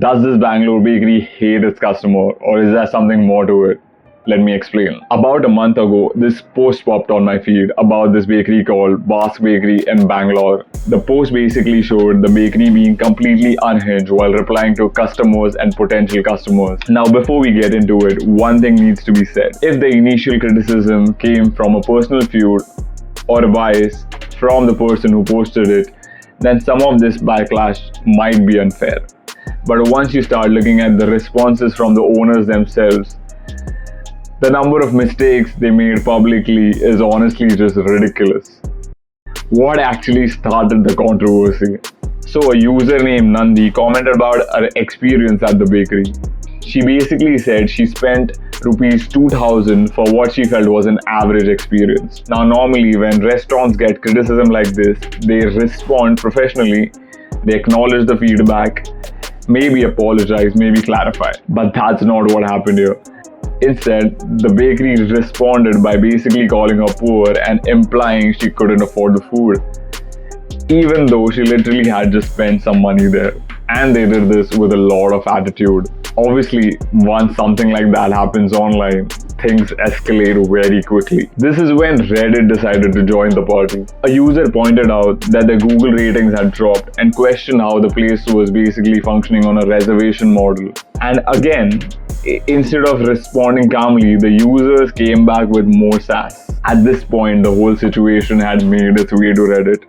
Does this Bangalore bakery hate its customer, or is there something more to it? Let me explain. About a month ago, this post popped on my feed about this bakery called Basque Bakery in Bangalore. The post basically showed the bakery being completely unhinged while replying to customers and potential customers. Now, before we get into it, one thing needs to be said. If the initial criticism came from a personal feud or a bias from the person who posted it, then some of this backlash might be unfair. But once you start looking at the responses from the owners themselves, the number of mistakes they made publicly is honestly just ridiculous. What actually started the controversy? So, a user named Nandi commented about her experience at the bakery. She basically said she spent rupees 2000 for what she felt was an average experience. Now, normally, when restaurants get criticism like this, they respond professionally, they acknowledge the feedback, maybe apologize, maybe clarify. But that's not what happened here. Instead, the bakery responded by basically calling her poor and implying she couldn't afford the food, even though she literally had just spent some money there. And they did this with a lot of attitude. Obviously, once something like that happens online, things escalate very quickly. This is when Reddit decided to join the party. A user pointed out that their Google ratings had dropped and questioned how the place was basically functioning on a reservation model. And again, instead of responding calmly, the users came back with more sass. At this point, the whole situation had made its way to Reddit.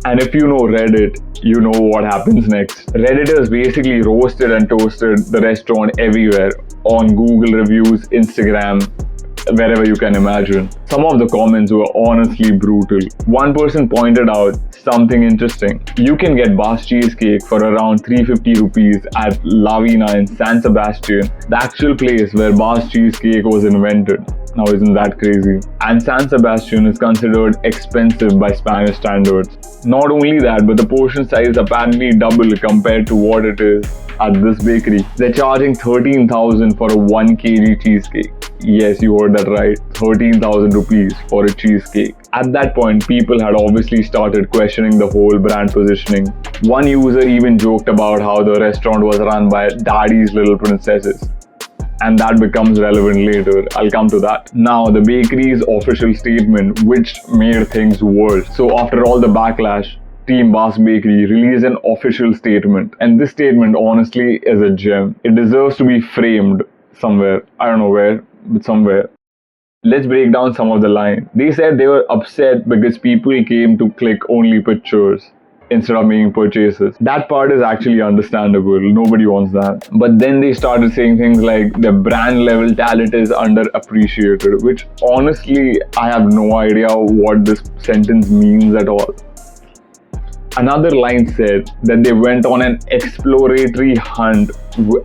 And if you know Reddit, you know what happens next. Redditors basically roasted and toasted the restaurant everywhere, on Google reviews, Instagram, wherever you can imagine. Some of the comments were honestly brutal. One person pointed out something interesting. You can get Basque cheesecake for around 350 rupees at La Vina in San Sebastian, the actual place where Basque cheesecake was invented. Now, isn't that crazy? And San Sebastian is considered expensive by Spanish standards. Not only that, but the portion size apparently double compared to what it is at this bakery. They're charging 13,000 for a 1 kg cheesecake. Yes, you heard that right. 13,000 rupees for a cheesecake. At that point, people had obviously started questioning the whole brand positioning. One user even joked about how the restaurant was run by Daddy's Little Princesses. And that becomes relevant later. I'll come to that. Now, the bakery's official statement, which made things worse. So after all the backlash, Team Basque Bakery released an official statement. And this statement honestly is a gem. It deserves to be framed somewhere. I don't know where, but somewhere. Let's break down some of the lines. They said they were upset because people came to click only pictures instead of making purchases. That part is actually understandable. Nobody wants that. But then they started saying things like the brand level talent is underappreciated, which honestly, I have no idea what this sentence means at all. Another line said that they went on an exploratory hunt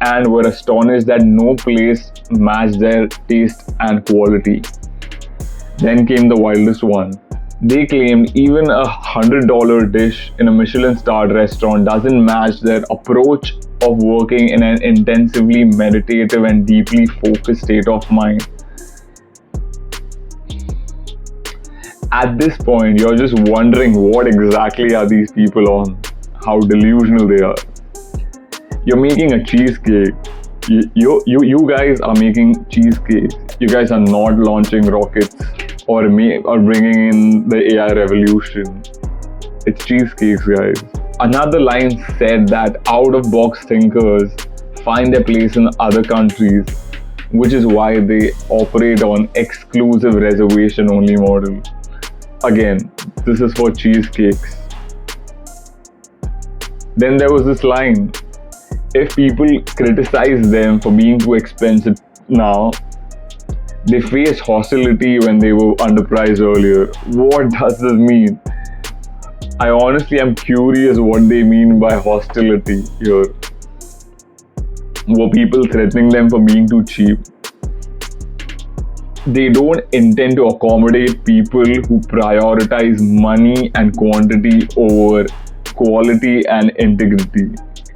and were astonished that no place matched their taste and quality. Then came the wildest one. They claimed even a $100 dish in a Michelin-starred restaurant doesn't match their approach of working in an intensively meditative and deeply focused state of mind. At this point, you're just wondering what exactly are these people on, how delusional they are. You're making a cheesecake. You guys are making cheesecakes. You guys are not launching rockets or bringing in the AI revolution. It's cheesecakes, guys. Another line said that out-of-box thinkers find their place in other countries, which is why they operate on exclusive reservation-only model. Again, this is for cheesecakes. Then there was this line. If people criticize them for being too expensive now, they faced hostility when they were underpriced earlier. What does this mean? I honestly am curious what they mean by hostility here. Were people threatening them for being too cheap? They don't intend to accommodate people who prioritize money and quantity over quality and integrity.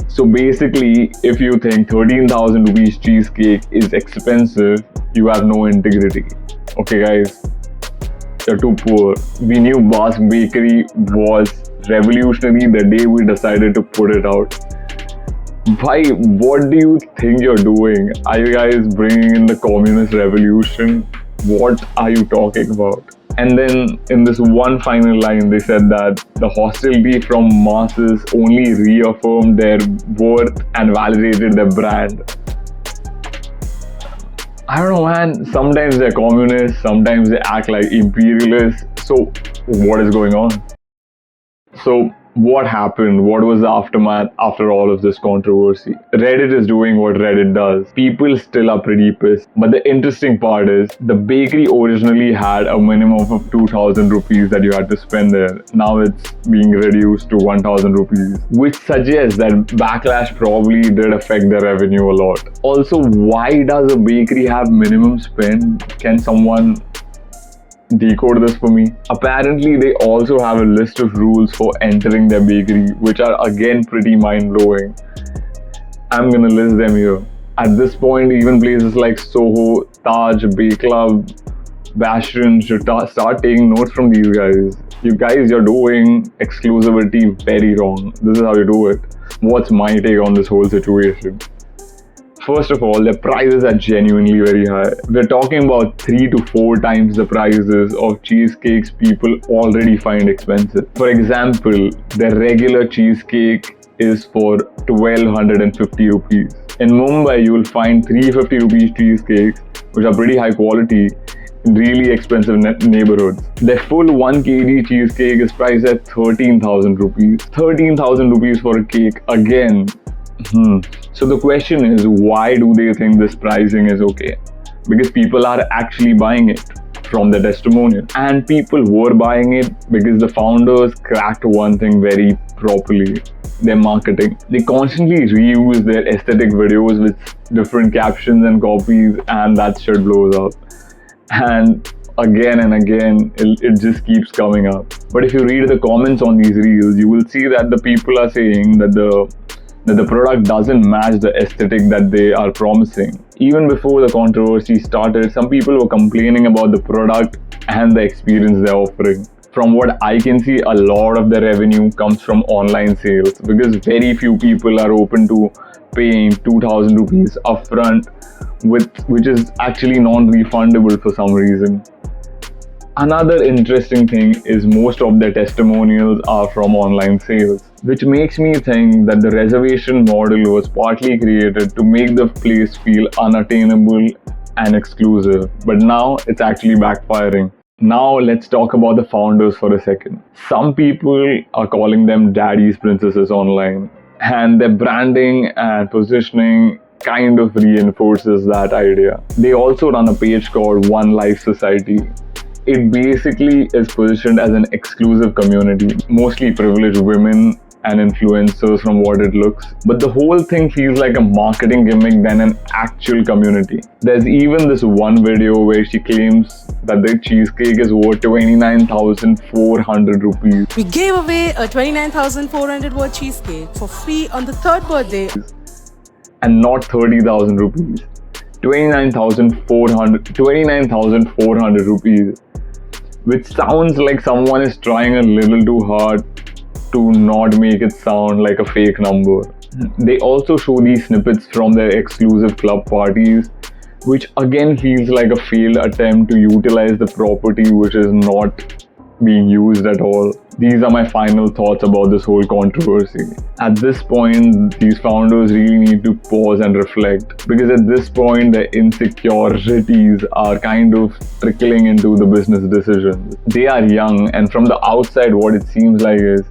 So basically, if you think 13,000 rupees cheesecake is expensive, you have no integrity. Okay guys, you're too poor. We knew Basque Bakery was revolutionary the day we decided to put it out. Why? What do you think you're doing? Are you guys bringing in the communist revolution? What are you talking about? And then in this one final line, they said that the hostility from masses only reaffirmed their worth and validated their brand. I don't know, man. Sometimes they're communists, sometimes they act like imperialists. So, what is going on? So, what happened? What was the aftermath after all of this controversy? Reddit is doing what Reddit does. People still are pretty pissed. But the interesting part is, the bakery originally had a minimum of 2000 rupees that you had to spend there. Now it's being reduced to 1000 rupees, which suggests that backlash probably did affect their revenue a lot. Also, why does a bakery have minimum spend? Can someone decode this for me? Apparently, they also have a list of rules for entering their bakery, which are again pretty mind-blowing. I'm gonna list them here. At this point, even places like Soho, Taj, Bake Club, Bastion should start taking notes from these guys. You guys, you're doing exclusivity very wrong. This is how you do it. What's my take on this whole situation? First of all, their prices are genuinely very high. We're talking about 3 to 4 times the prices of cheesecakes people already find expensive. For example, their regular cheesecake is for 1250 rupees. In Mumbai, you will find 350 rupees cheesecakes, which are pretty high quality, in really expensive neighborhoods. Their full 1 kg cheesecake is priced at 13,000 rupees. 13,000 rupees for a cake. Again, So the question is, why do they think this pricing is okay? Because people are actually buying it from the testimonial. And people were buying it because the founders cracked one thing very properly: their marketing. They constantly reuse their aesthetic videos with different captions and copies, and that shit blows up. And again and again, it just keeps coming up. But if you read the comments on these reels, you will see that the people are saying that the product doesn't match the aesthetic that they are promising. Even before the controversy started, some people were complaining about the product and the experience they're offering. From what I can see, a lot of the revenue comes from online sales because very few people are open to paying 2000 rupees upfront, which is actually non-refundable for some reason. Another interesting thing is most of their testimonials are from online sales, which makes me think that the reservation model was partly created to make the place feel unattainable and exclusive, but now it's actually backfiring. Now let's talk about the founders for a second. Some people are calling them daddy's princesses online, and their branding and positioning kind of reinforces that idea. They also run a page called One Life Society. It basically is positioned as an exclusive community, mostly privileged women and influencers from what it looks. But the whole thing feels like a marketing gimmick than an actual community. There's even this one video where she claims that the cheesecake is worth 29,400 rupees. We gave away a 29,400 worth cheesecake for free on the 3rd birthday. And not 30,000 rupees. 29,400 rupees. Which sounds like someone is trying a little too hard to not make it sound like a fake number. They also show these snippets from their exclusive club parties, which again feels like a failed attempt to utilize the property which is not being used at all. These are my final thoughts about this whole controversy. At this point, these founders really need to pause and reflect, because at this point, their insecurities are kind of trickling into the business decisions. They are young, and from the outside, what it seems like is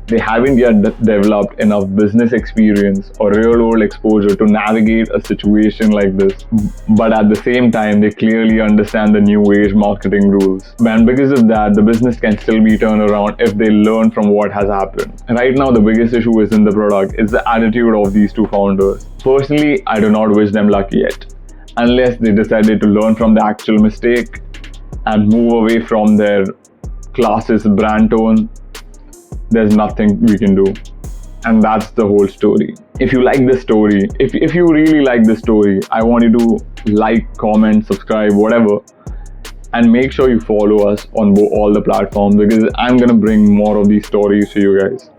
they haven't yet developed enough business experience or real-world exposure to navigate a situation like this. But at the same time, they clearly understand the new age marketing rules. And because of that, the business can still be turned around if they learn from what has happened. Right now, the biggest issue isn't the product, it's the attitude of these two founders. Personally, I do not wish them luck yet, unless they decided to learn from the actual mistake and move away from their classist brand tone. There's nothing we can do. And that's the whole story. If you like this story, if you really like this story, I want you to like, comment, subscribe, whatever. And make sure you follow us on all the platforms, because I'm gonna bring more of these stories to you guys.